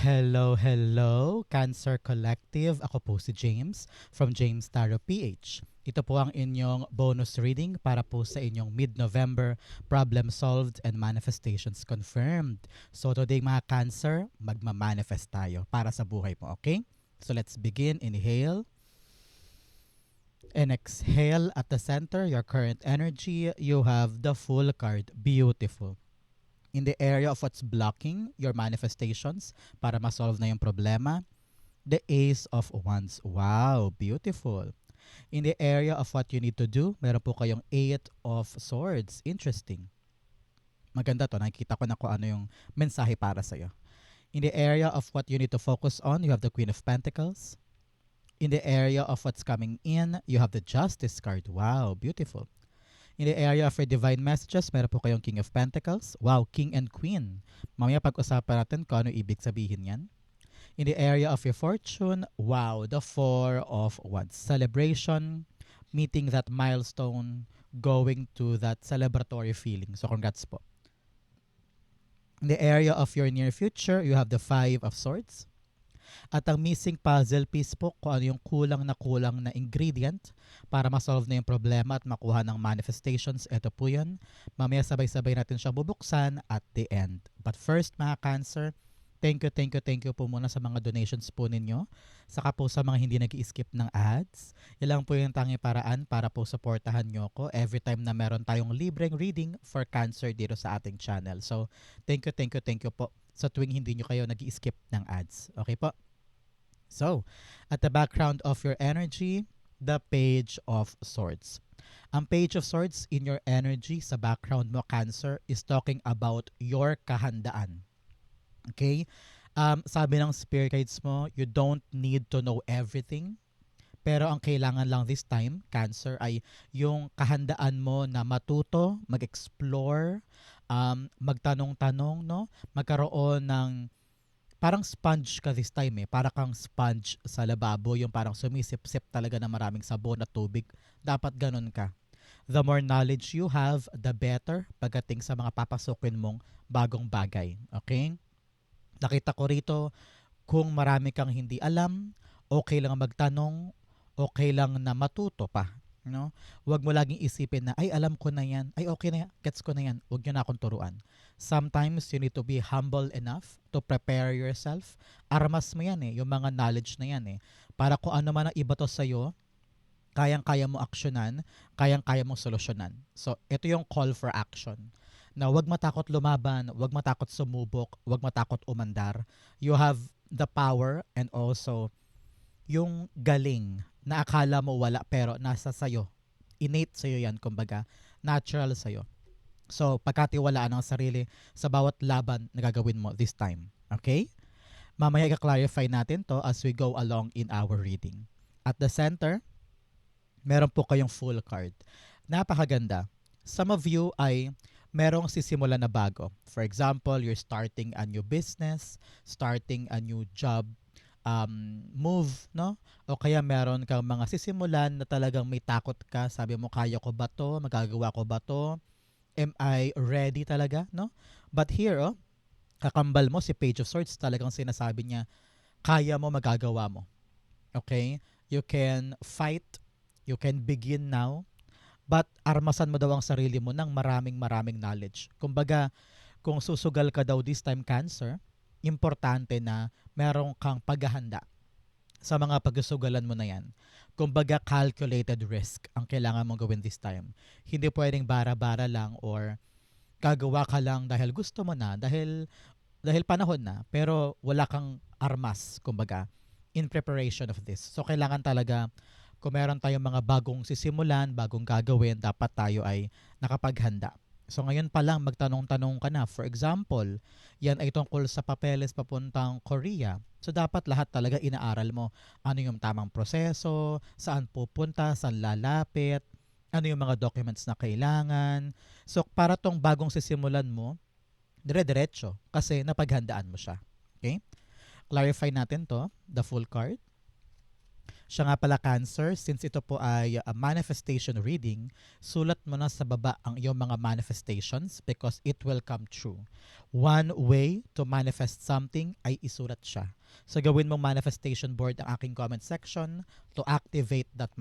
Hello, hello, Cancer Collective. Ako po si James from James Tarot PH. Ito po ang inyong bonus reading para po sa inyong mid-November problem solved and manifestations confirmed. So today mga Cancer, magma-manifest tayo para sa buhay mo, okay? So let's begin. Inhale and exhale at the center, your current energy. You have the Fool card. Beautiful. In the area of what's blocking your manifestations para ma-solve na yung problema, the Ace of Wands. Wow, beautiful. In the area of what you need to do, meron po kayong Eight of Swords. Interesting. Maganda to. Nakikita ko na kung ano yung mensahe para sa'yo. In the area of what you need to focus on, you have the Queen of Pentacles. In the area of what's coming in, you have the Justice card. Wow, beautiful. In the area of your divine messages, meron po kayong King of Pentacles. Wow, King and Queen. Mamaya pag-usapan natin kung ano ibig sabihin yan. In the area of your fortune, wow, the Four of Wands. Celebration, meeting that milestone, going to that celebratory feeling. So congrats po. In the area of your near future, you have the Five of Swords. At ang missing puzzle piece po, kung ano yung kulang na ingredient para ma-solve na yung problema at makuha ng manifestations, ito po yun. Mamaya sabay-sabay natin siya bubuksan at the end. But first mga Cancer, thank you po muna sa mga donations po ninyo. Saka po sa mga hindi nag-i-skip ng ads. Yan lang po yung tanging paraan para po supportahan nyo ko every time na meron tayong libreng reading for Cancer dito sa ating channel. So, thank you po sa tuwing hindi nyo kayo nag-i-skip ng ads. Okay po? So, at the background of your energy, the Page of Swords. Ang Page of Swords in your energy sa background mo, Cancer, is talking about your kahandaan. Okay? Sabi ng spirit guides mo, you don't need to know everything. Pero ang kailangan lang this time, Cancer, ay yung kahandaan mo na matuto, mag-explore, magtanong-tanong, no? Magkaroon ng parang sponge ka this time eh. Para kang sponge sa lababo, yung parang sumisip-sip talaga ng maraming sabon at tubig. Dapat ganun ka. The more knowledge you have, the better pagdating sa mga papasukin mong bagong bagay. Okay? Nakita ko rito, kung marami kang hindi alam, okay lang magtanong, okay lang na matuto pa. No? Huwag mo laging isipin na, ay alam ko na yan, ay okay na yan, gets ko na yan, huwag nyo na akong turuan. Sometimes you need to be humble enough to prepare yourself. Armas mo yan eh, yung mga knowledge na yan eh. Para kung ano man ang iba to sa'yo, kayang-kaya mo aksyonan, kayang-kaya mong solusyonan. So, ito yung call for action. Na huwag matakot lumaban, huwag matakot sumubok, huwag matakot umandar. You have the power and also yung galing na akala mo wala pero nasa sayo. Innate sa'yo yan, kumbaga. Natural sa'yo. So, pagkatiwalaan ang sarili sa bawat laban na gagawin mo this time. Okay? Mamaya i-clarify natin to as we go along in our reading. At the center, meron po kayong Fool card. Napakaganda. Some of you ay merong sisimulan na bago. For example, you're starting a new business, starting a new job, move, no? O kaya meron kang mga sisimulan na talagang may takot ka. Sabi mo, kaya ko ba to? Magagawa ko ba to? Am I ready talaga, no? But here, oh, kakambal mo si Page of Swords, talagang sinasabi niya, kaya mo, magagawa mo. Okay? You can fight, you can begin now, but armasan mo daw ang sarili mo ng maraming knowledge. Kumbaga, kung susugal ka daw this time, Cancer, importante na meron kang paghahanda sa mga pagsusugalan mo na yan. Kumbaga, calculated risk ang kailangan mong gawin this time. Hindi pwedeng bara-bara lang or gagawa ka lang dahil gusto mo na, dahil panahon na, pero wala kang armas, kumbaga, in preparation of this. So, kailangan talaga, kung meron tayong mga bagong sisimulan, bagong gagawin, dapat tayo ay nakapaghanda. So ngayon pa lang magtanong-tanong ka na. For example, yan ay tungkol sa papeles papuntang Korea. So dapat lahat talaga inaaral mo. Ano yung tamang proseso, saan pupunta, saan lalapit, ano yung mga documents na kailangan. So para tong bagong sisimulan mo, dire-diretso kasi napaghandaan mo siya. Okay? Clarify natin to, the full card. Siya nga pala Cancer, since ito po ay a manifestation reading, sulat mo na sa baba ang iyong mga manifestations because it will come true. One way to manifest something ay isulat siya. So gawin mong manifestation board ang aking comment section to activate that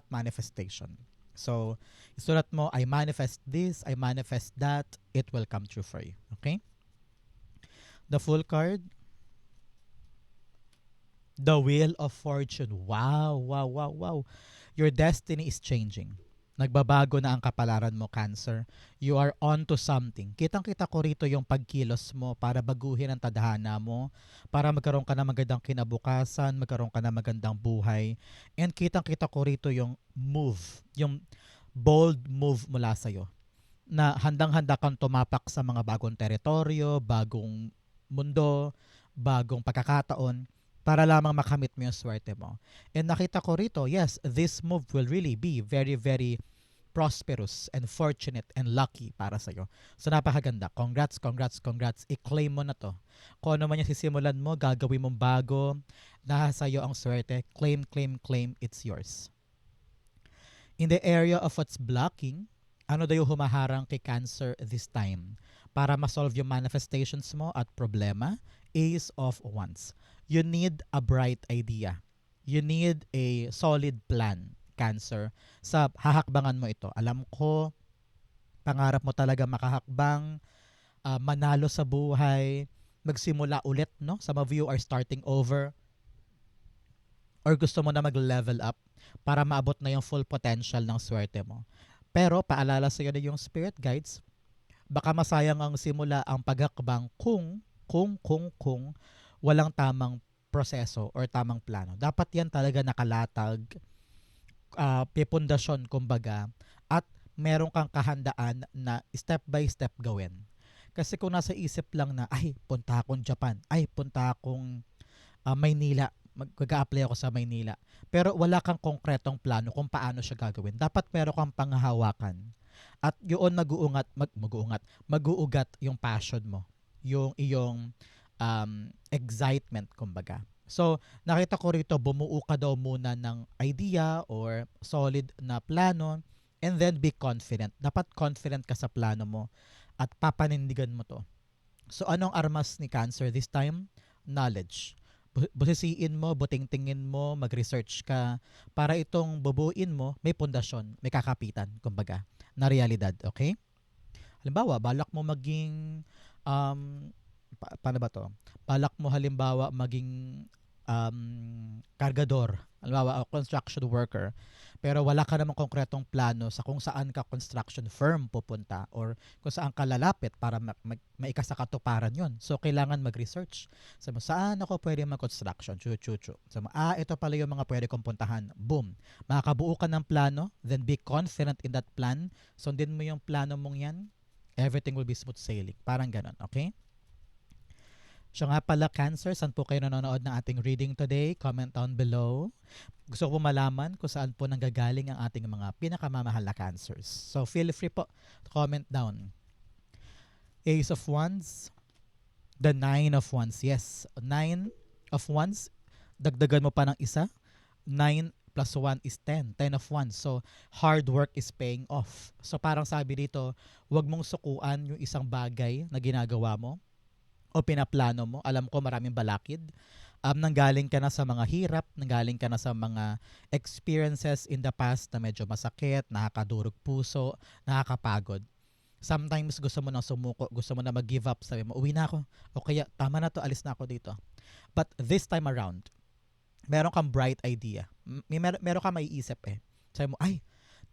manifestation. So isulat mo, I manifest this, I manifest that, it will come true for you. Okay? The full card, the Wheel of Fortune. Wow, wow, wow, wow. Your destiny is changing. Nagbabago na ang kapalaran mo, Cancer. You are on to something. Kitang-kita ko rito yung pagkilos mo para baguhin ang tadhana mo, para magkaroon ka ng magandang kinabukasan, magkaroon ka ng magandang buhay. And kitang-kita ko rito yung move, yung bold move mula sa'yo na handang-handa kang tumapak sa mga bagong teritoryo, bagong mundo, bagong pagkakataon para lamang makamit mo yung swerte mo. And nakita ko rito, yes, this move will really be very, very prosperous and fortunate and lucky para sa'yo. So napakaganda. Congrats, congrats, congrats. I-claim mo na to. Kung ano man yung sisimulan mo, gagawin mong bago, nasa sa'yo ang swerte. Claim, claim, claim, it's yours. In the area of what's blocking, ano daw yung humaharang kay Cancer this time? Para ma-solve yung manifestations mo at problema, Ace of Wands. You need a bright idea. You need a solid plan, Cancer. Sa hahakbangan mo ito. Alam ko, pangarap mo talaga makahakbang, manalo sa buhay, magsimula ulit, no? Some of you are starting over or gusto mo na mag-level up para maabot na yung full potential ng swerte mo. Pero paalala sa iyo na yung spirit guides, baka masayang ang simula ang paghakbang kung walang tamang proseso or tamang plano. Dapat yan talaga nakalatag, pipundasyon kumbaga, at meron kang kahandaan na step by step gawin. Kasi kung nasa isip lang na, ay, punta akong Japan, ay, punta akong Maynila, mag-a-apply ako sa Maynila. Pero wala kang konkretong plano kung paano siya gagawin. Dapat meron kang panghahawakan. At yun mag-uugat yung passion mo. Yung iyong excitement, kumbaga. So, nakita ko rito, bumuo ka daw muna ng idea or solid na plano and then be confident. Dapat confident ka sa plano mo at papanindigan mo to. So, anong armas ni Cancer this time? Knowledge. Busisiin mo, butingtingin mo, mag-research ka para itong bubuin mo, may pundasyon, may kakapitan, kumbaga, na realidad, okay? Halimbawa, balak mo maging paano ba to? Balak mo halimbawa maging kargador, halimbawa construction worker, pero wala ka namang konkretong plano sa kung saan ka construction firm pupunta or kung saan ka lalapit para maikasakatuparan yon. So, kailangan mag-research. Sabi mo, saan ako pwede mag-construction? Chu-chu-chu. Sabi mo, ito pala yung mga pwede kong puntahan. Boom. Makakabuo ka ng plano, then be confident in that plan. Sundin mo yung plano mong yan, everything will be smooth sailing. Parang ganon, okay? Siya nga pala, Cancer, saan po kayo nanonood ng ating reading today? Comment down below. Gusto ko po malaman kung saan po nanggagaling ang ating mga pinakamamahal na Cancers. So, feel free po to comment down. Ace of Wands, the Nine of Wands. Yes, Nine of Wands, dagdagan mo pa ng isa. 9 plus 1 is 10. 10 of Wands. So, hard work is paying off. So, parang sabi dito, huwag mong sukuan yung isang bagay na ginagawa mo o pinaplano mo. Alam ko maraming balakid. Nanggaling ka na sa mga hirap, nanggaling ka na sa mga experiences in the past na medyo masakit, nakakadurog puso, nakakapagod. Sometimes gusto mo nang sumuko, gusto mo na mag-give up, sabi mo, uwi na ako. O kaya, tama na to, alis na ako dito. But this time around, meron kang bright idea. Meron kang maiisip eh. Sabi mo, ay,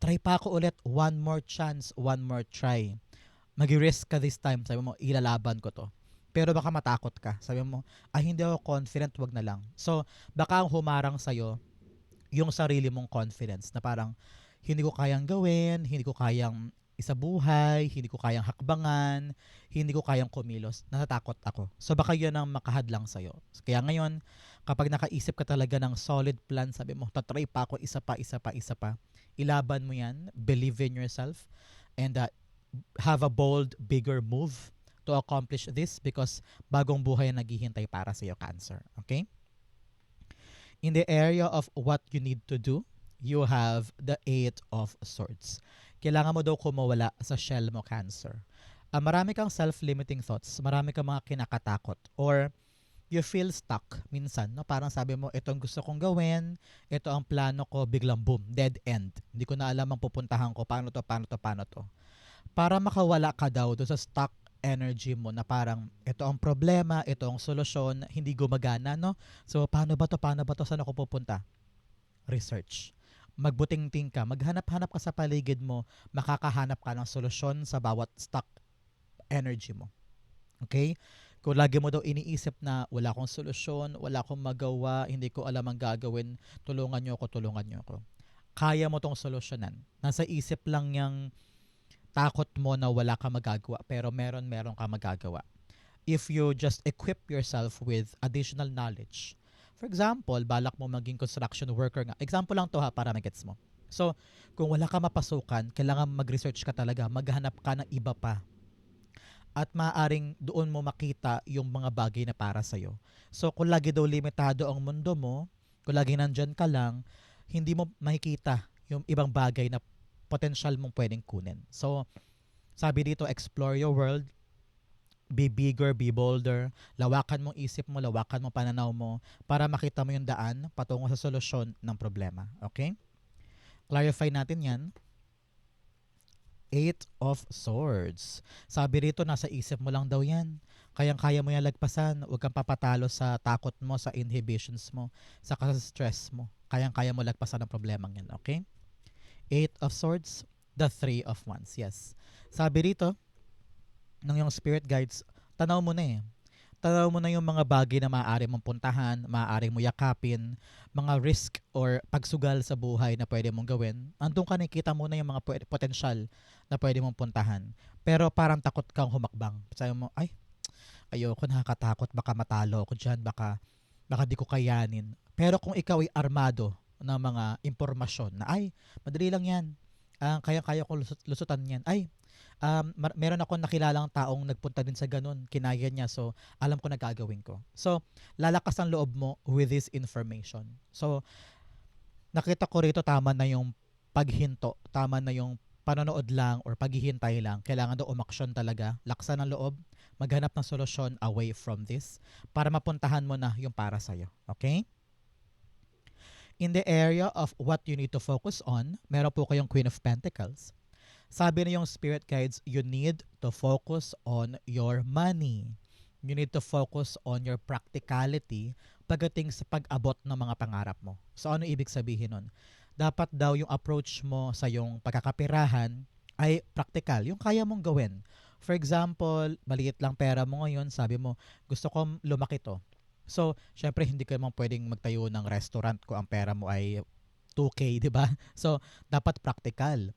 try pa ako ulit. One more chance, one more try. Mag-risk ka this time. Sabi mo, ilalaban ko to. Pero baka matakot ka. Sabi mo, ay hindi ako confident, wag na lang. So, baka ang humarang sa'yo, yung sarili mong confidence na parang, hindi ko kayang gawin, hindi ko kayang isabuhay, hindi ko kayang hakbangan, hindi ko kayang kumilos, natatakot ako. So, baka yun ang makahadlang sa'yo. Kaya ngayon, kapag nakaisip ka talaga ng solid plan, sabi mo, tatry pa ako, isa pa, ilaban mo yan, believe in yourself, and have a bold, bigger move to accomplish this because bagong buhay ang naghihintay para sa iyo, Cancer. Okay? In the area of what you need to do, you have the Eight of Swords. Kailangan mo daw kumawala sa shell mo, Cancer. Marami kang self-limiting thoughts, marami kang mga kinakatakot, or you feel stuck minsan, no? Parang sabi mo, ito ang gusto kong gawin, ito ang plano ko, biglang boom, dead end. Hindi ko na alam ang pupuntahan ko, paano to, paano to, paano to. Para makawala ka daw doon sa stuck energy mo na parang ito ang problema, ito ang solusyon, hindi gumagana, no? So, paano ba to, saan ako pupunta? Research. Magbuting-ting ka, maghanap-hanap ka sa paligid mo, makakahanap ka ng solusyon sa bawat stuck energy mo. Okay? Kung lagi mo daw iniisip na wala akong solusyon, wala akong magawa, hindi ko alam ang gagawin, tulungan nyo ako, tulungan nyo ako. Kaya mo tong solusyonan. Nasa isip lang yung takot mo na wala ka magagawa, pero meron ka magagawa. If you just equip yourself with additional knowledge. For example, balak mo maging construction worker nga. Example lang to ha, para magets mo. So, kung wala ka mapasukan, kailangan mag-research ka talaga, maghanap ka ng iba pa. At maaaring doon mo makita yung mga bagay na para sa'yo. So, kung lagi daw limitado ang mundo mo, kung lagi nandyan ka lang, hindi mo makikita yung ibang bagay na potential mong pwedeng kunin. So, sabi dito, explore your world, be bigger, be bolder, lawakan mong isip mo, lawakan mong pananaw mo para makita mo yung daan patungo sa solusyon ng problema. Okay? Clarify natin yan. Eight of Swords. Sabi rito, nasa isip mo lang daw yan. Kayang-kaya mo yan lagpasan. Huwag kang papatalo sa takot mo, sa inhibitions mo, sa stress mo. Kayang-kaya mo lagpasan ang problemang yan. Okay? Eight of Swords, the Three of Wands. Yes. Sabi rito, ng yung spirit guides, tanaw mo na eh. Tanaw mo na yung mga bagay na maaari mong puntahan, maaari mo yakapin, mga risk or pagsugal sa buhay na pwede mong gawin. Andun ka nakikita mo na yung mga potential na pwede mong puntahan. Pero parang takot kang humakbang. Sabi mo, ay, ayoko, nakakatakot, baka matalo ako dyan, baka di ko kayanin. Pero kung ikaw ay armado ng mga impormasyon na, ay, madali lang yan, kaya-kaya ko lusutan yan, ay, meron akong nakilalang taong nagpunta din sa ganun, kinaya niya, so alam ko na gagawin ko. So, lalakas ang loob mo with this information. So, nakita ko rito tama na yung paghinto, tama na yung panonood lang or paghihintay lang. Kailangan daw umaksyon talaga, laksan ang loob, maghanap ng solusyon away from this para mapuntahan mo na yung para sa'yo. Okay? In the area of what you need to focus on, meron po kayong Queen of Pentacles. Sabi na yung spirit guides, you need to focus on your money. You need to focus on your practicality pagdating sa pag-abot ng mga pangarap mo. So ano ibig sabihin nun? Dapat daw yung approach mo sa yung pagkakapirahan ay practical, yung kaya mong gawin. For example, maliit lang pera mo ngayon, sabi mo, gusto kong lumaki to. So, syempre hindi ka naman pwedeng magtayo ng restaurant kung ang pera mo ay 2K, di ba? So, dapat practical.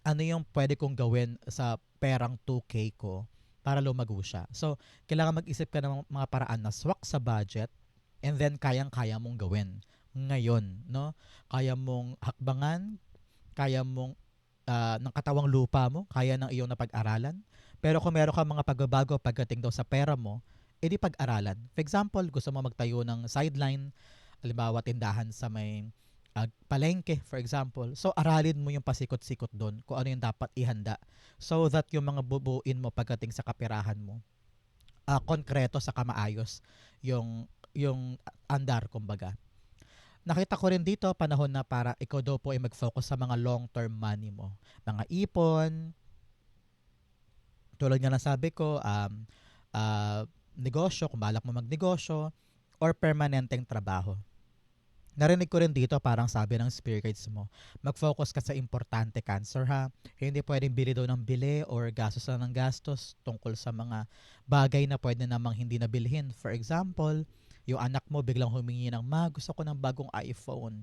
Ano yung pwede kong gawin sa perang 2K ko para lumago siya. So, kailangan mag-isip ka ng mga paraan na swak sa budget and then kayang-kaya mong gawin. Ngayon, no? Kaya mong hakbangan, kaya mong ng katawang lupa mo, kaya ng iyong napag-aralan. Pero kung meron ka mga pagbabago pagdating daw sa pera mo, edi pag-aralan. For example, gusto mo magtayo ng sideline, halimbawa tindahan sa may palengke, for example. So, aralin mo yung pasikot-sikot doon kung ano yung dapat ihanda so that yung mga bubuin mo pagdating sa kapirahan mo, konkreto sa kamaayos yung andar, kumbaga. Nakita ko rin dito, panahon na para ikaw daw po ay mag-focus sa mga long-term money mo. Mga ipon, tulad nga na sabi ko, negosyo, kung balak mo magnegosyo, or permanenteng trabaho. Narinig ko rin dito, parang sabi ng spirit guides mo, mag-focus ka sa importante, Cancer, ha. Hindi pwedeng bili daw ng bili or gastos lang ng gastos tungkol sa mga bagay na pwede namang hindi nabilhin. For example, yung anak mo biglang humingi ng, gusto ko ng bagong iPhone.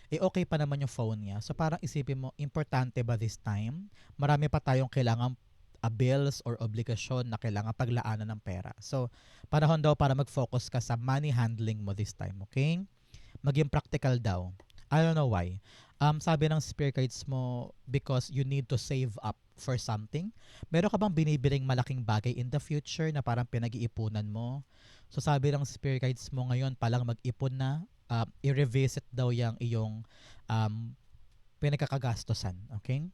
Okay pa naman yung phone niya. So parang isipin mo, importante ba this time? Marami pa tayong kailangan bills or obligasyon na kailangan paglaanan ng pera. So, panahon daw para mag-focus ka sa money handling mo this time, okay? Maging practical daw. I don't know why. Sabi ng spirit guides mo, because you need to save up for something. Meron ka bang binibiling malaking bagay in the future na parang pinag-iipunan mo? So sabi ng spirit guides mo, ngayon palang mag-ipon na, i-revisit daw yung iyong um, pinagkakagastosan. Okay?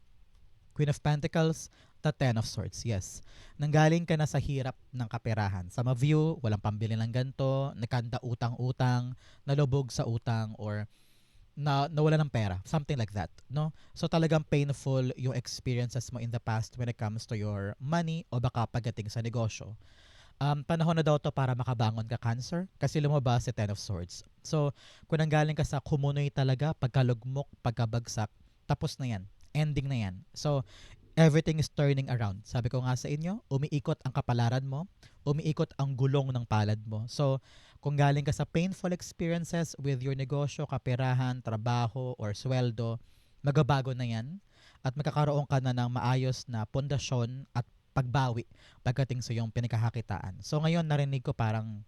Queen of Pentacles, the Ten of Swords. Yes. Nanggaling ka na sa hirap ng kaperahan. Sa ma-view, walang pambili ng ganito, nakanda utang-utang, nalubog sa utang, or nawala ng pera. Something like that. No? So talagang painful yung experiences mo in the past when it comes to your money o baka pagdating sa negosyo. Panahon na daw to para makabangon ka, Cancer, kasi lumabas si Ten of Swords. So, kung nanggaling ka sa kumunoy talaga, pagkalugmok, pagkabagsak, tapos na yan. Ending na yan. So, everything is turning around. Sabi ko nga sa inyo, umiikot ang kapalaran mo, umiikot ang gulong ng palad mo. So, kung galing ka sa painful experiences with your negosyo, kaperahan, trabaho, or sweldo, magabago na yan at magkakaroon ka na ng maayos na pundasyon at pagbawi pagdating sa iyong pinagkakakitaan. So ngayon narinig ko parang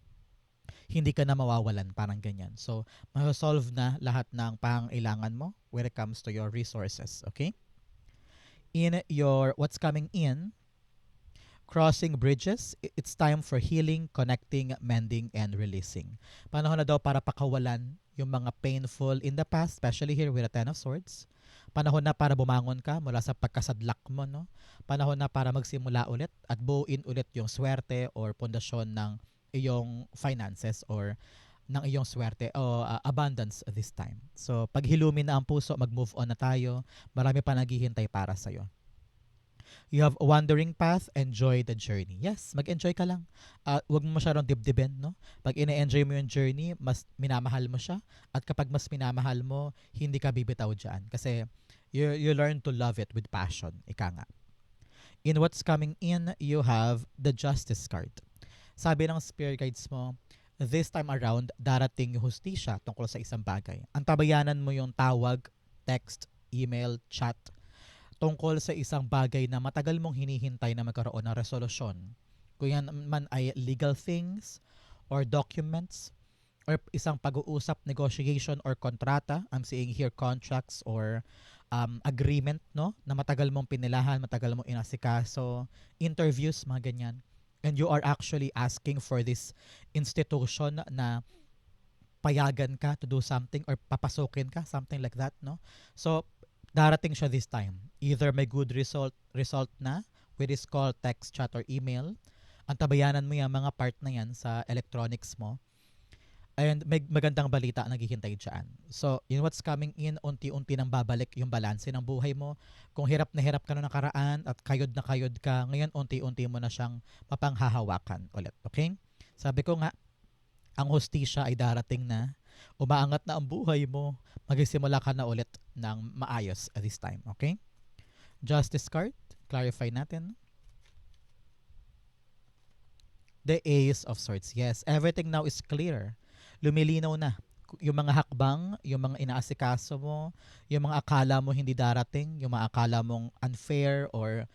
hindi ka na mawawalan, parang ganyan. So ma-solve na lahat ng pangailangan mo when it comes to your resources, okay? In your what's coming in, crossing bridges, it's time for healing, connecting, mending, and releasing. Panahon na daw para pakawalan yung mga painful in the past, especially here with the Ten of Swords. Panahon na para bumangon ka mula sa pagkasadlak mo, no? Panahon na para magsimula ulit at buuin ulit yung swerte or pundasyon ng iyong finances or ng iyong swerte o abundance this time. So, pag hilumin na ang puso, mag-move on na tayo. Marami pa naghihintay para sa'yo. You have a wandering path, enjoy the journey. Yes, mag-enjoy ka lang. Huwag mo masyadong dibdibin, no? Pag ine-enjoy mo yung journey, mas minamahal mo siya. At kapag mas minamahal mo, hindi ka bibitaw dyan. Kasi you learn to love it with passion. Ika nga. In what's coming in, you have the Justice card. Sabi ng spirit guides mo, this time around, darating yung hustisya tungkol sa isang bagay. Antabayanan mo yung tawag, text, email, chat, tungkol sa isang bagay na matagal mong hinihintay na magkaroon ng resolusyon. Kung yan man ay legal things or documents or isang pag-uusap, negotiation or kontrata. I'm seeing here contracts or agreement, no? Na matagal mong pinilahan, matagal mong inasikaso, interviews, mga ganyan. And you are actually asking for this institution na payagan ka to do something or papasukin ka, something like that, no? So, darating siya this time. Either may good result na with this call, text, chat, or email. Antabayanan mo yung mga part na yan sa electronics mo. And may magandang balita naghihintay dyan. So, in what's coming in, unti-unti nang babalik yung balanse ng buhay mo. Kung hirap na hirap ka na nakaraan at kayod na kayod ka, ngayon unti-unti mo na siyang mapanghahawakan ulit. Okay? Sabi ko nga, ang hustisya ay darating na. Umaangat na ang buhay mo. Magsisimula ka na ulit ng maayos at this time. Okay? Justice card. Clarify natin. The Ace of Swords. Yes, everything now is clear. Lumilinaw na. Yung mga hakbang, yung mga inaasikaso mo, yung mga akala mo hindi darating, yung mga akala mong unfair or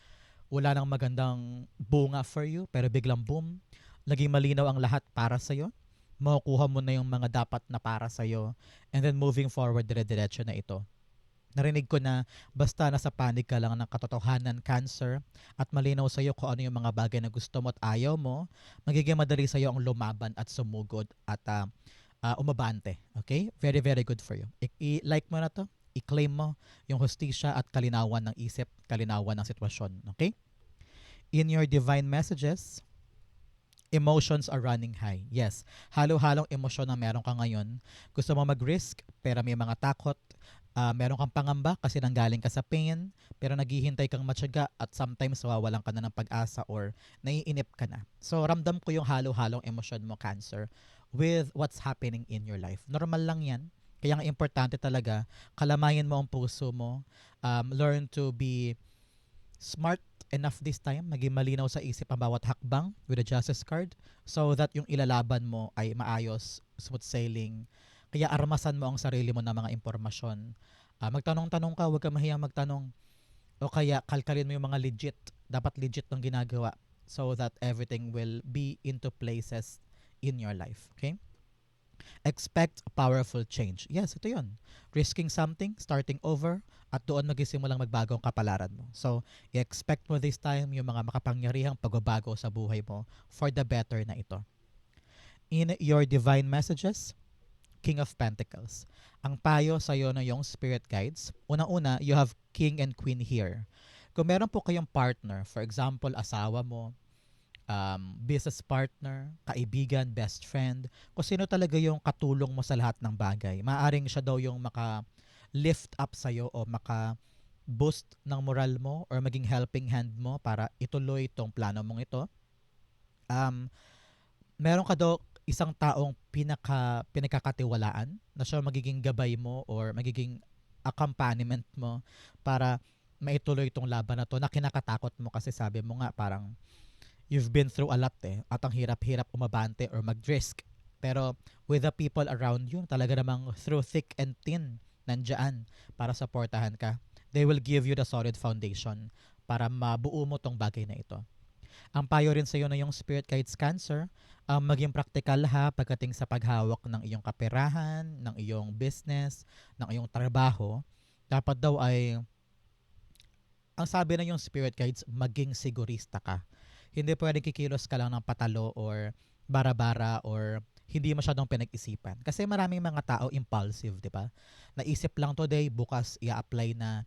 wala nang magandang bunga for you, pero biglang boom, naging malinaw ang lahat para sa'yo. Makukuha mo na yung mga dapat na para sa'yo. And then moving forward, dire-diretso na ito. Narinig ko na basta nasa panig ka lang ng katotohanan, Cancer, at malinaw sa'yo kung ano yung mga bagay na gusto mo at ayaw mo, magiging madali sa'yo ang lumaban at sumugod at umabante. Okay? Very, very good for you. I-like mo na to. I-claim mo yung hustisya at kalinawan ng isip, kalinawan ng sitwasyon. Okay? In your divine messages, emotions are running high. Yes, halo-halong emosyon na meron ka ngayon. Gusto mo mag-risk, pero may mga takot. Meron kang pangamba kasi nanggaling ka sa pain, pero naghihintay kang matyaga at sometimes wawalan ka na ng pag-asa or naiinip ka na. So, ramdam ko yung halo-halong emosyon mo, Cancer, with what's happening in your life. Normal lang yan. Kaya nga importante talaga, kalamayin mo ang puso mo. Learn to be smart enough this time, maging malinaw sa isip ang bawat hakbang with the Justice card so that yung ilalaban mo ay maayos, smooth sailing. Kaya armasan mo ang sarili mo ng mga impormasyon. Magtanong-tanong ka, huwag ka mahiyang magtanong. O kaya kalkalin mo yung mga legit. Dapat legit ng ginagawa so that everything will be into places in your life. Okay? Expect a powerful change. Yes, ito yun. Risking something, starting over, at doon magsimulang magbago ang kapalaran mo. So, i-expect mo this time yung mga makapangyarihang pagbabago sa buhay mo for the better na ito. In your divine messages, King of Pentacles. Ang payo sa'yo na yung spirit guides, una-una, you have King and Queen here. Kung meron po kayong partner, for example, asawa mo, business partner, kaibigan, best friend, kung sino talaga yung katulong mo sa lahat ng bagay. Maaring siya daw yung maka-lift up sa'yo o maka-boost ng moral mo or maging helping hand mo para ituloy itong plano mong ito. Um, Meron ka daw isang taong pinagkakatiwalaan na siya magiging gabay mo or magiging accompaniment mo para maituloy itong laban na to na kinakatakot mo kasi sabi mo nga parang you've been through a lot at ang hirap-hirap umabante or mag-risk. Pero with the people around you, talaga namang through thick and thin, nandyan para supportahan ka. They will give you the solid foundation para mabuo mo tong bagay na ito. Ang payo rin sa iyo na yung Spirit Guides Cancer, maging practical ha pagdating sa paghawak ng iyong kaperahan, ng iyong business, ng iyong trabaho. Dapat daw ay, ang sabi na yung Spirit Guides, maging sigurista ka. Hindi pwedeng kikilos ka lang ng patalo or bara-bara or hindi masyadong pinag-isipan. Kasi maraming mga tao impulsive, di ba? Naisip lang today, bukas i-apply na.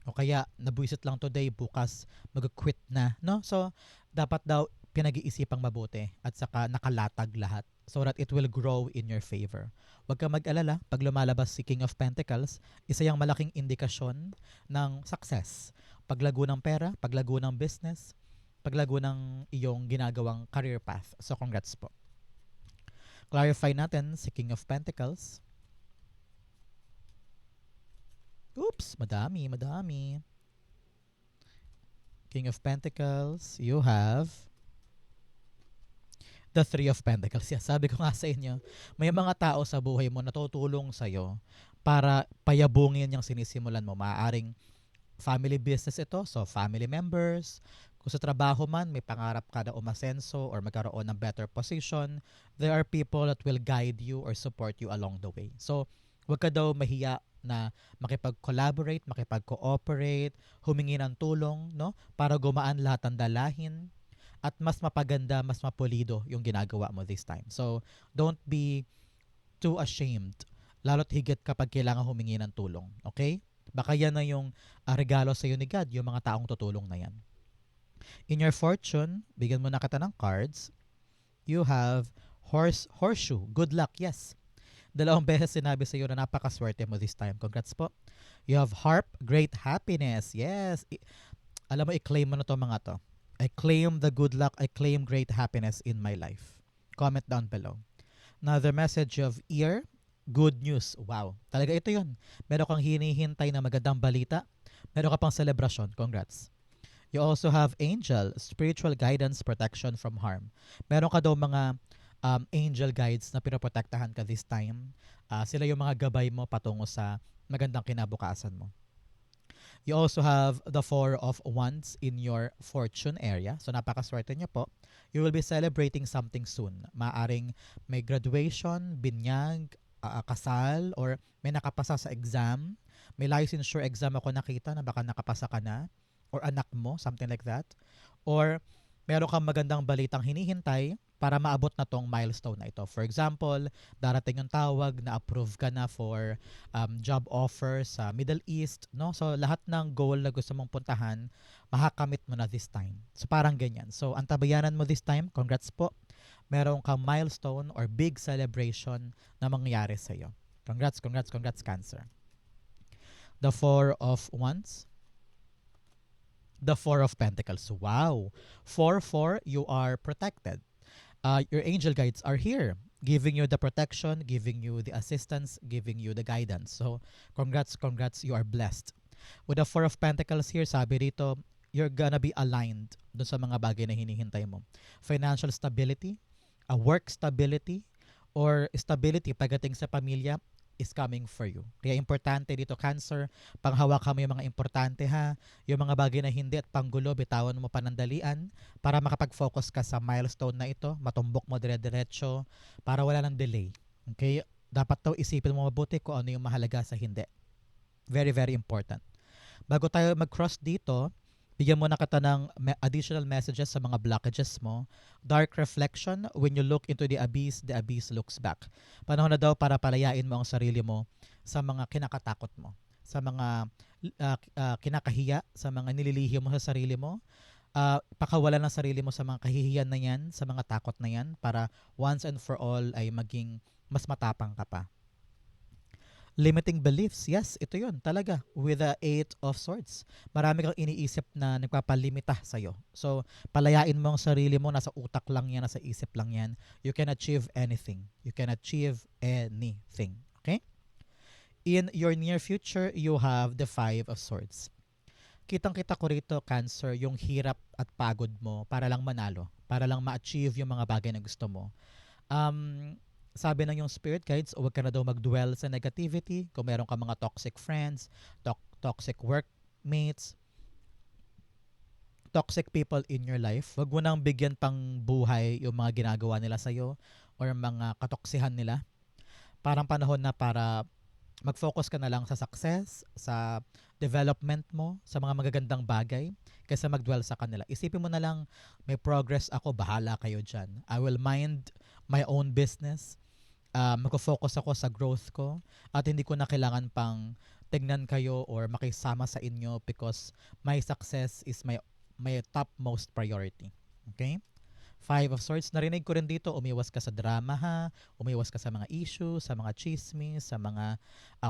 O kaya nabuisit lang today, bukas mag-quit na, no? So, dapat daw pinag-iisipang mabuti at saka nakalatag lahat so that it will grow in your favor. Huwag kang mag-alala, pag lumalabas si King of Pentacles, isa yung malaking indikasyon ng success. Paglago ng pera, paglago ng business, paglago ng iyong ginagawang career path. So, congrats po. Clarify natin si King of Pentacles. Oops, madami. King of Pentacles, you have the Three of Pentacles. Yeah, sabi ko nga sa inyo, may mga tao sa buhay mo na tutulong sa'yo para payabungin yung sinisimulan mo. Maaaring family business ito, so family members. Kung sa trabaho man, may pangarap ka na umasenso or magkaroon ng better position, there are people that will guide you or support you along the way. So, wag ka daw mahiya na makipag-collaborate, makipag-cooperate, humingi ng tulong, no? Para gumaan lahat ng dalahin at mas mapaganda, mas mapulido yung ginagawa mo this time. So, don't be too ashamed, lalo't higit kapag kailangan humingi ng tulong. Okay? Baka yan na yung regalo sa iyo ni God, yung mga taong tutulong na yan. In your fortune, bigyan mo na kita ng cards. You have horseshoe. Good luck, yes. Dalawang beses sinabi sa iyo na napakaswerte mo this time. Congrats po. You have harp, great happiness. Yes. Alam mo, i-claim mo na to mga to. I claim the good luck. I claim great happiness in my life. Comment down below. Another message of ear, good news. Wow. Talaga ito yun. Meron kang hinihintay na magandang balita. Meron ka pang celebration. Congrats. You also have angel, spiritual guidance, protection from harm. Meron ka daw mga angel guides na pinoprotektahan ka this time. Sila yung mga gabay mo patungo sa magandang kinabukasan mo. You also have the Four of Wands in your fortune area. So napakaswerte niyo po. You will be celebrating something soon. Maaring may graduation, binyag, kasal, or may nakapasa sa exam. May licensure exam ako nakita na baka nakapasa ka na. Or anak mo, something like that. Or meron kang magandang balitang hinihintay para maabot na tong milestone na ito. For example, darating yung tawag na approve ka na for job offer sa Middle East, no? So lahat ng goal na gusto mong puntahan, makakamit mo na this time. So parang ganyan. So ang tabayanan mo this time, congrats po. Meron kang milestone or big celebration na mangyayari sa iyo. Congrats, Cancer. The Four of Wands. The Four of Pentacles. Wow. 4-4, you are protected. Your angel guides are here, giving you the protection, giving you the assistance, giving you the guidance. So, congrats, you are blessed. With the Four of Pentacles here, sabi rito, you're gonna be aligned dun sa mga bagay na hinihintay mo. Financial stability, work stability, or stability pagdating sa pamilya is coming for you. Kaya importante dito, Cancer, panghawakan mo yung mga importante ha, yung mga bagay na hindi at panggulo, bitawan mo panandalian para makapag-focus ka sa milestone na ito, matumbok mo dire-diretso para wala ng delay. Okay? Dapat daw isipin mo mabuti kung ano yung mahalaga sa hindi. Very, very important. Bago tayo mag-cross dito, Bigyan mo na kita ng additional messages sa mga blockages mo. Dark reflection, when you look into the abyss looks back. Panahon na daw para palayain mo ang sarili mo sa mga kinakatakot mo, sa mga kinakahiya, sa mga nililihi mo sa sarili mo. Pakawalan ng sarili mo sa mga kahihiyan na yan, sa mga takot na yan, para once and for all ay maging mas matapang ka pa. Limiting beliefs, yes, ito yun talaga with the Eight of Swords. Marami kang iniisip na nagpapalimita sa'yo. So, palayain mo ang sarili mo, nasa utak lang yan, nasa isip lang yan. You can achieve anything. You can achieve anything. Okay? In your near future, you have the Five of Swords. Kitang-kita ko rito, Cancer, yung hirap at pagod mo para lang manalo, para lang ma-achieve yung mga bagay na gusto mo. Sabi ng yung spirit guides, huwag ka na daw mag-dwell sa negativity. Kung meron ka mga toxic friends, toxic workmates, toxic people in your life, wag mo nang bigyan pang buhay yung mga ginagawa nila sa'yo or mga katoksihan nila. Parang panahon na para mag-focus ka na lang sa success, sa development mo, sa mga magagandang bagay, kaysa mag-dwell sa kanila. Isipin mo na lang, may progress ako, bahala kayo dyan. I will mind my own business. Mag-focus ako sa growth ko at hindi ko na kailangan pang tignan kayo or makisama sa inyo because my success is my topmost priority. Okay? Five of Swords, narinig ko rin dito, umiwas ka sa drama ha, umiwas ka sa mga issue, sa mga chismis, sa mga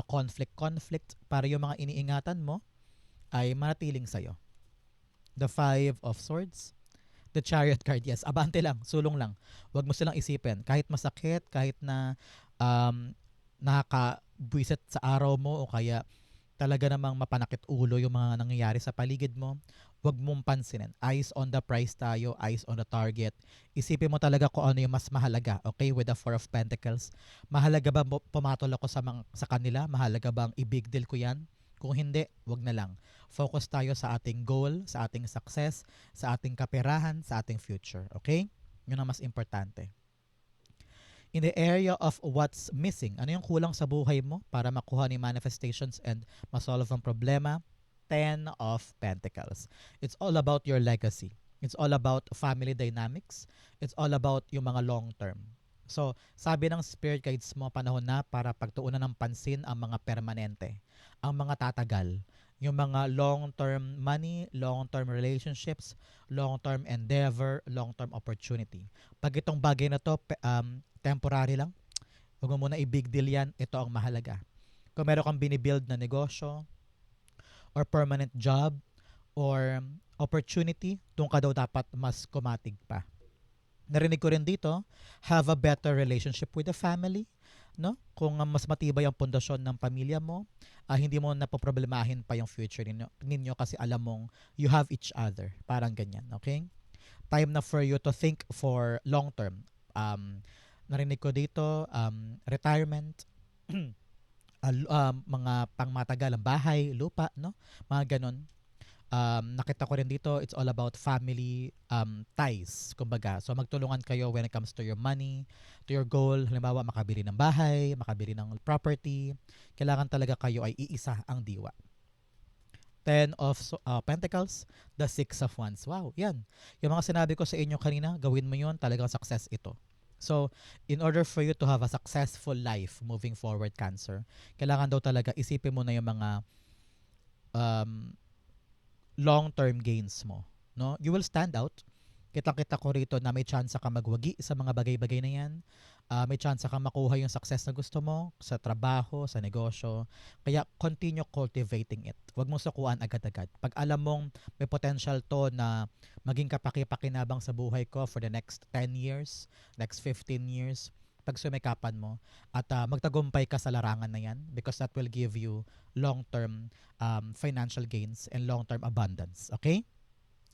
conflict, para yung mga iniingatan mo ay manatiling sa'yo. The Five of Swords, the Chariot card, yes, abante lang, sulong lang. Huwag mo silang isipin, kahit masakit, kahit na nakakabwisit sa araw mo o kaya talaga namang mapanakit ulo yung mga nangyayari sa paligid mo, wag mong pansinin. Eyes on the prize tayo, eyes on the target. Isipin mo talaga kung ano yung mas mahalaga, okay? With the Four of Pentacles. Mahalaga ba pumatol ako sa kanila? Mahalaga bang i-big deal ko yan? Kung hindi, wag na lang. Focus tayo sa ating goal, sa ating success, sa ating kaperahan, sa ating future, okay? Yun ang mas importante. In the area of what's missing, ano yung kulang sa buhay mo para makuha ni manifestations and masolve ang problema? Ten of Pentacles. It's all about your legacy. It's all about family dynamics. It's all about yung mga long term. So, sabi ng spirit guides mo, panahon na para pagtuunan ng pansin ang mga permanente, ang mga tatagal, yung mga long-term money, long-term relationships, long-term endeavor, long-term opportunity. Pag itong bagay na to, temporary lang, huwag mo muna i-big deal yan, ito ang mahalaga. Kung meron kang binibuild na negosyo, or permanent job, or opportunity, doon ka daw dapat mas kumatig pa. Narinig ko rin dito, have a better relationship with the family, no? Kung mas matibay ang pundasyon ng pamilya mo, hindi mo napoproblemahin pa yung future ninyo kasi alam mong you have each other. Parang ganyan, okay? Time na for you to think for long term. Narinig ko dito, retirement, mga pangmatagalang bahay, lupa, no? Mga ganon. Nakita ko rin dito, it's all about family ties, kumbaga. So magtulungan kayo when it comes to your money, to your goal. Halimbawa, makabili ng bahay, makabili ng property. Kailangan talaga kayo ay iisa ang diwa. Ten of Pentacles, the Six of Wands. Wow, yan. Yung mga sinabi ko sa inyo kanina, gawin mo yun, talagang success ito. So, in order for you to have a successful life moving forward, Cancer, kailangan daw talaga isipin mo na yung mga long-term gains mo. No? You will stand out. Kitang-kita ko rito na may chance ka magwagi sa mga bagay-bagay na yan. May chance ka makuha yung success na gusto mo sa trabaho, sa negosyo. Kaya continue cultivating it. Huwag mong sukuan agad-agad. Pag alam mong may potential to na maging kapaki-pakinabang sa buhay ko for the next 10 years, next 15 years, pag sumikapan mo at magtagumpay ka sa larangan na yan because that will give you long-term financial gains and long-term abundance. Okay?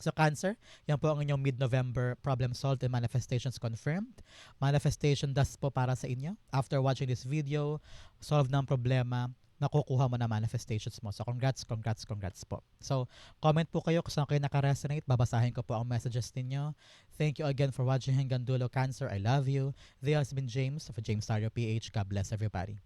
So Cancer, yan po ang inyong mid-November problem solved and manifestations confirmed. Manifestation dust po para sa inyo. After watching this video, solve ng problema, nakukuha mo na manifestations mo. So congrats po. So comment po kayo kung saan kayo nakaresonate. Babasahin ko po ang messages ninyo. Thank you again for watching hanggang dulo, Cancer. I love you. This has been James of James Tario PH. God bless everybody.